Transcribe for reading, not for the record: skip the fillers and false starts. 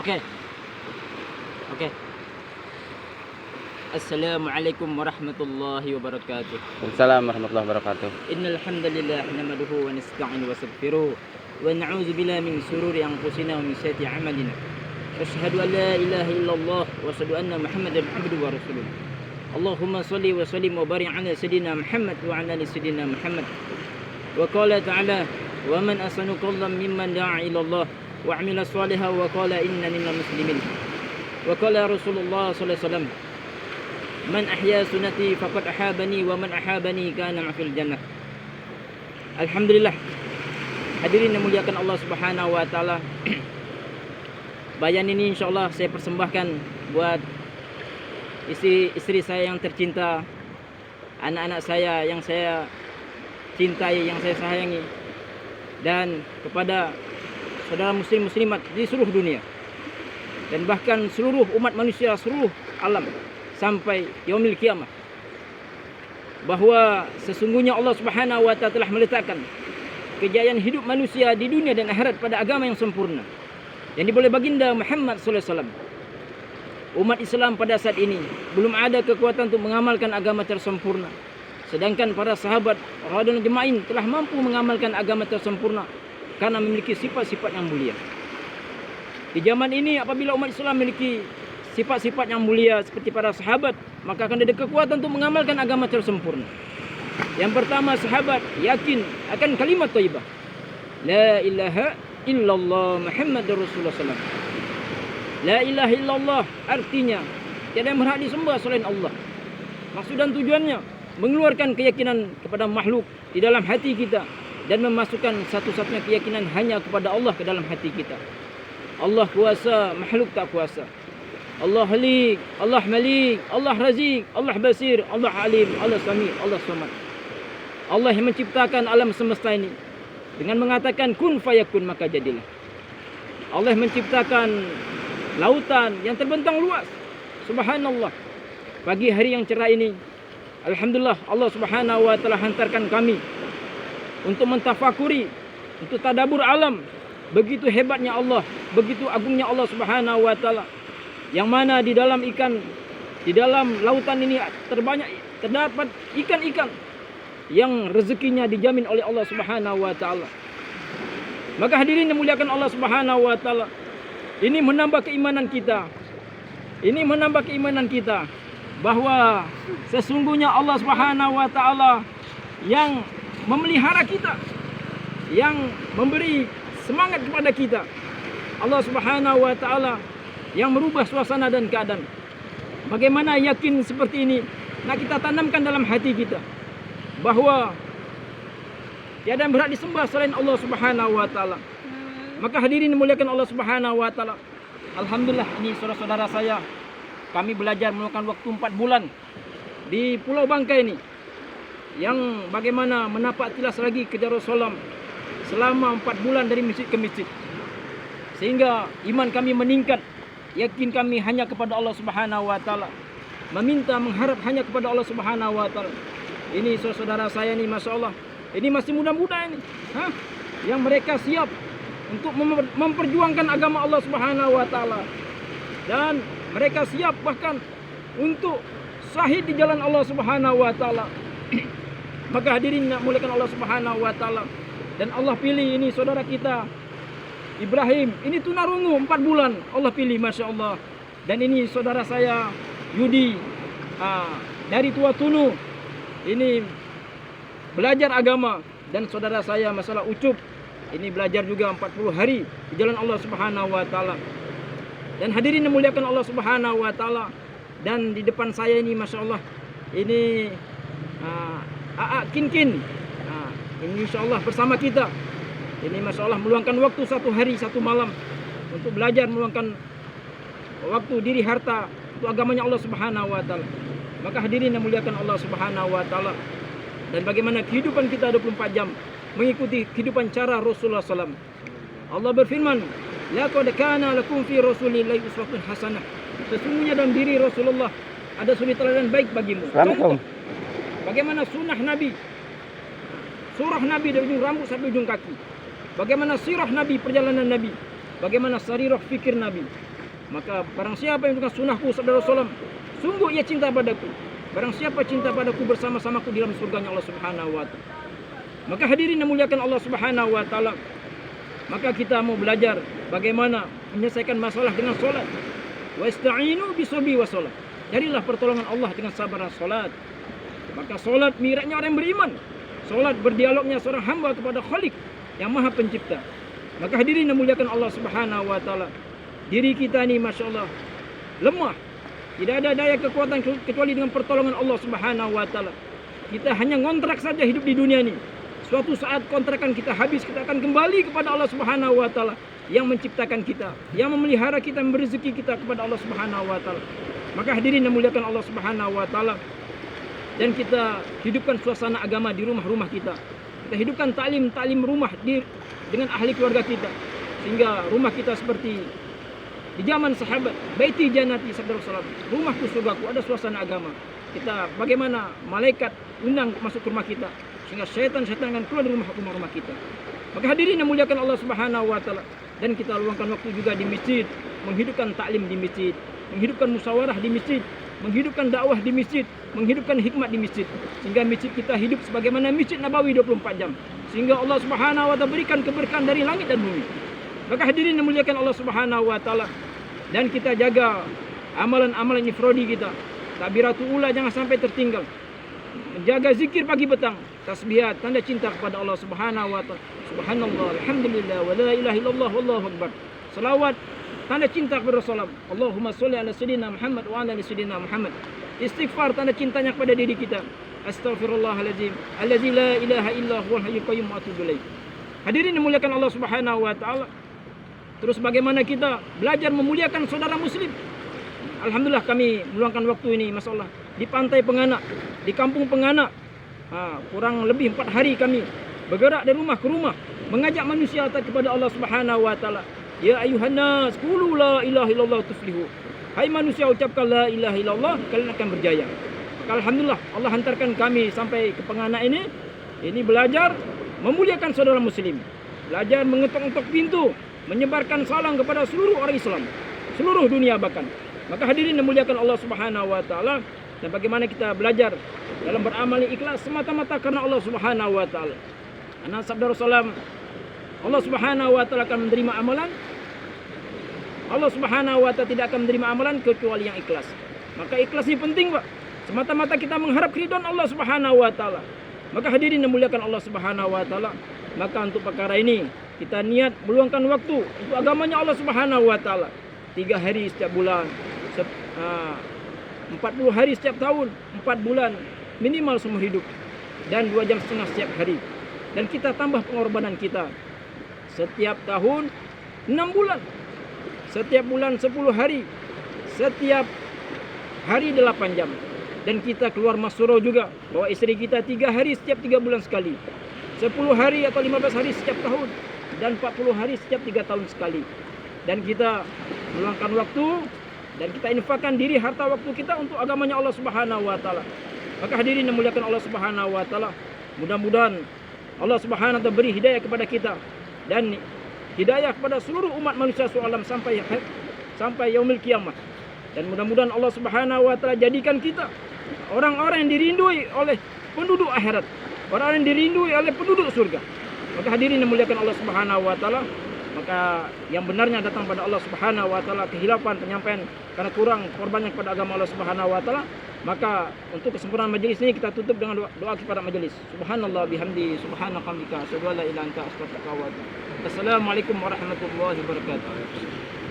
Oke, oke. Assalamualaikum warahmatullahi wabarakatuh. Waalaikumsalam warahmatullahi wabarakatuh. Innal hamdalillah nahmaduhu wa nasta'inu wa nastaghfiruh wa na'udzu billahi min shururi anfusina wa min sayyiati a'malina. Asyhadu an la ilaha illallah wa asyhadu anna Muhammadan abduhu wa rasuluh. Allahumma shalli wa sallim wa barik ala sayidina Muhammad wa ala ali sayidina Muhammad. Wa qala ta'ala wa man ahsanu qawlan mimman da'a ila Allah wa 'amila shalihan wa qala innani minal muslimin. Wa qala Rasulullah sallallahu alaihi wasallam man ahya sunnati faqad ahabani wa man ahabani kana ma'fil jannah. Alhamdulillah. Hadirin yang muliakan Allah Subhanahu wa taala. Bayan ini insyaallah saya persembahkan buat istri saya yang tercinta, anak-anak saya yang saya cintai, yang saya sayangi, dan kepada saudara muslim muslimat di seluruh dunia dan bahkan seluruh umat manusia, seluruh alam sampai yaumil kiamah, bahwa sesungguhnya Allah Subhanahu wa taala telah meletakkan kejayaan hidup manusia di dunia dan akhirat pada agama yang sempurna yang diboleh baginda Muhammad sallallahu alaihi wasallam. Umat Islam pada saat ini belum ada kekuatan untuk mengamalkan agama tersempurna, sedangkan para sahabat radhiyallahu jema'in telah mampu mengamalkan agama tersempurna karena memiliki sifat-sifat yang mulia. Di zaman ini apabila umat Islam memiliki sifat-sifat yang mulia seperti para sahabat, maka akan ada kekuatan untuk mengamalkan agama tersempurna. Yang pertama, sahabat yakin akan kalimat thayyibah la ilaha illallah Muhammadur Rasulullah sallallahu alaihi wasallam. La ilaha illallah artinya tiada yang berhak disembah selain Allah. Maksud dan tujuannya mengeluarkan keyakinan kepada makhluk di dalam hati kita dan memasukkan satu-satunya keyakinan hanya kepada Allah ke dalam hati kita. Allah kuasa, makhluk tak kuasa. Allah Halik, Allah Malik, Allah Razik, Allah Basir, Allah Alim, Allah Sami, Allah Samad. Allah yang menciptakan alam semesta ini dengan mengatakan kun fayakun, maka jadilah. Allah yang menciptakan lautan yang terbentang luas. Subhanallah. Pagi hari yang cerah ini, alhamdulillah Allah Subhanahu wa taala hantarkan kami untuk mentafakuri, untuk tadabbur alam. Begitu hebatnya Allah, begitu agungnya Allah Subhanahu wa taala. Yang mana di dalam ikan, di dalam lautan ini terdapat ikan-ikan yang rezekinya dijamin oleh Allah Subhanahu wa taala. Maka hadirin yang muliakan Allah Subhanahu wa taala, ini menambah keimanan kita. Ini menambah keimanan kita bahwa sesungguhnya Allah Subhanahu wa taala yang memelihara kita, yang memberi semangat kepada kita. Allah Subhanahu wa taala yang merubah suasana dan keadaan. Bagaimana yakin seperti ini nak kita tanamkan dalam hati kita bahwa tiada yang berhak disembah selain Allah Subhanahu wa taala. Maka hadirin dimuliakan Allah Subhanahu wa taala. Alhamdulillah, ini saudara-saudara saya, kami belajar melakukan waktu 4 bulan di Pulau Bangka ini, yang bagaimana menapak tilas lagi kejar Rasulullah selama 4 bulan dari masjid ke masjid, sehingga iman kami meningkat. Yakin kami hanya kepada Allah Subhanahu wa taala, meminta mengharap hanya kepada Allah Subhanahu wa taala. Ini saudara saya ni, masya-Allah, ini masih muda-muda ini, yang mereka siap untuk memperjuangkan agama Allah Subhanahu wa taala, dan mereka siap bahkan untuk syahid di jalan Allah Subhanahu wa taala. Maka hadirin yang muliakan Allah Subhanahu wa taala, dan Allah pilih ini saudara kita Ibrahim, ini tunarungu 4 bulan Allah pilih, masya Allah. Dan ini saudara saya Yudi dari Tua Tunu, ini belajar agama. Dan saudara saya masalah Ucup, ini belajar juga 40 hari di jalan Allah Subhanahu wa taala. Dan hadirin yang muliakan Allah Subhanahu wa taala, dan di depan saya ini masya Allah, ini Aa Kinkin, ini insya Allah bersama kita. Ini masya Allah meluangkan waktu 1 hari 1 malam untuk belajar, meluangkan waktu, diri, harta untuk agamanya Allah Subhanahu wa taala. Maka hadirin yang muliakan Allah Subhanahu wa taala, dan bagaimana kehidupan kita 24 jam mengikuti kehidupan cara Rasulullah SAW. Allah berfirman, laqad kana lakum fi rasulillahi uswatun hasanah. Sesungguhnya dalam diri Rasulullah ada suri teladan baik bagimu. Contoh, bagaimana sunnah Nabi, surah Nabi dari ujung rambut sampai ujung kaki. Bagaimana sirah Nabi, perjalanan Nabi. Bagaimana sarirah fikir Nabi. Maka barang siapa yang dengan sunnahku sabda Rasulullah, sungguh ia cinta padaku. Barang siapa cinta padaku bersama-samaku di dalam surganya Allah Subhanahu wa taala. Maka hadirin yang muliakan Allah Subhanahu wa taala, maka kita mau belajar bagaimana menyelesaikan masalah dengan solat. Wasta'inu bisobri wa solat. Carilah pertolongan Allah dengan sabar dan solat. Maka solat miraknya orang yang beriman. Solat berdialognya seorang hamba kepada Khalik yang Maha Pencipta. Maka hadirin yang muliakan Allah Subhanahu wa taala, diri kita ni Masya Allah lemah. Tidak ada daya kekuatan kecuali dengan pertolongan Allah Subhanahu wa taala. Kita hanya ngontrak saja hidup di dunia ini. Suatu saat kontrakan kita habis, kita akan kembali kepada Allah Subhanahu wa taala yang menciptakan kita, yang memelihara kita, memberi rezeki kita kepada Allah Subhanahu wa taala. Maka hadirin yang muliakan Allah Subhanahu wa taala, dan kita hidupkan suasana agama di rumah-rumah kita. Kita hidupkan taklim rumah dengan ahli keluarga kita, sehingga rumah kita seperti di zaman sahabat, baiti jannati sabda Rasulullah, rumahku surgaku, ada suasana agama. Kita bagaimana malaikat undang masuk ke rumah kita, sehingga syaitan-syaitan akan keluar dari rumah-rumah kita. Maka hadirin yang muliakan Allah Subhanahu wa taala, dan kita luangkan waktu juga di masjid, menghidupkan taklim di masjid, menghidupkan musyawarah di masjid, menghidupkan dakwah di masjid, menghidupkan hikmat di masjid, sehingga masjid kita hidup sebagaimana Masjid Nabawi 24 jam, sehingga Allah Subhanahu wa taala berikan keberkahan dari langit dan bumi. Maka hadirin yang muliakan Allah Subhanahu wa taala, dan kita jaga amalan-amalan ifradi kita. Takbiratul ula jangan sampai tertinggal. Menjaga zikir pagi petang, tasbihat, tanda cinta kepada Allah Subhanahu wa taala. Subhanallah, alhamdulillah, wa la ilaha illallah, wallahu akbar. Selawat, tanda cinta kepada Rasulullah. Allahumma sholli ala sayyidina Muhammad wa ala ali sayyidina Muhammad. Istighfar, tanda cintanya kepada diri kita. Astaghfirullahalazim, allazi la ilaha illa huwal hayyul qayyum wa atubu ilaih. Hadirin yang muliakan Allah Subhanahu wa taala, terus bagaimana kita belajar memuliakan saudara muslim. Alhamdulillah kami meluangkan waktu ini masalah di pantai Penganak, di kampung Penganak. Kurang lebih 4 hari kami bergerak dari rumah ke rumah, mengajak manusia kepada Allah Subhanahu wa taala. Ya ayuhan nas, qulu la ilaha illallah tuflihu. Hai manusia, ucapkan la ilaha illallah, kalian akan berjaya. Maka alhamdulillah Allah hantarkan kami sampai ke Penganak ini belajar memuliakan saudara muslim. Belajar mengetok-ngetok pintu, menyebarkan salam kepada seluruh orang Islam, seluruh dunia bahkan. Maka hadirin yang muliakan Allah Subhanahu wa taala, dan bagaimana kita belajar dalam beramal ikhlas semata-mata karena Allah Subhanahu wa taala. Karena sabda Rasulullah, Allah Subhanahu wa taala akan menerima amalan. Allah Subhanahu wa taala tidak akan menerima amalan kecuali yang ikhlas. Maka ikhlas ini penting, Pak. Semata-mata kita mengharap keridhaan Allah Subhanahu wa taala. Maka hadirin yang muliakan Allah Subhanahu wa taala, maka untuk perkara ini kita niat meluangkan waktu untuk agamanya Allah Subhanahu wa taala. 3 hari setiap bulan, 40 hari setiap tahun, 4 bulan minimal seumur hidup, dan 2,5 jam setiap hari. Dan kita tambah pengorbanan kita. Setiap tahun 6 bulan, setiap bulan 10 hari, setiap hari 8 jam. Dan kita keluar masyurah juga bahwa istri kita 3 hari setiap 3 bulan sekali, 10 hari atau 15 hari setiap tahun, dan 40 hari setiap 3 tahun sekali. Dan kita meluangkan waktu, dan kita infakkan diri, harta waktu kita untuk agamanya Allah Subhanahu wa taala. Maka hadirin yang muliakan Allah Subhanahu wa taala, mudah-mudahan Allah Subhanahu wa taala beri hidayah kepada kita, dan hidayah kepada seluruh umat manusia alam sampai yaumil kiamat. Dan mudah-mudahan Allah Subhanahu wa taala jadikan kita orang-orang yang dirindui oleh penduduk akhirat, orang yang dirindui oleh penduduk surga. Maka hadirin yang muliakan Allah Subhanahu wa taala, maka yang benarnya datang pada Allah Subhanahu wa taala, kehilapan penyampaian karena kurang korbannya kepada agama Allah Subhanahu wa taala. Maka untuk kesempurnaan majelis ini kita tutup dengan doa kepada majelis. Subhanallah bihamdi, subhanaka bika, asyhadu an la ilaha illa anta, astaghfiruka wa atubu ilaik. Assalamualaikum warahmatullahi wabarakatuh.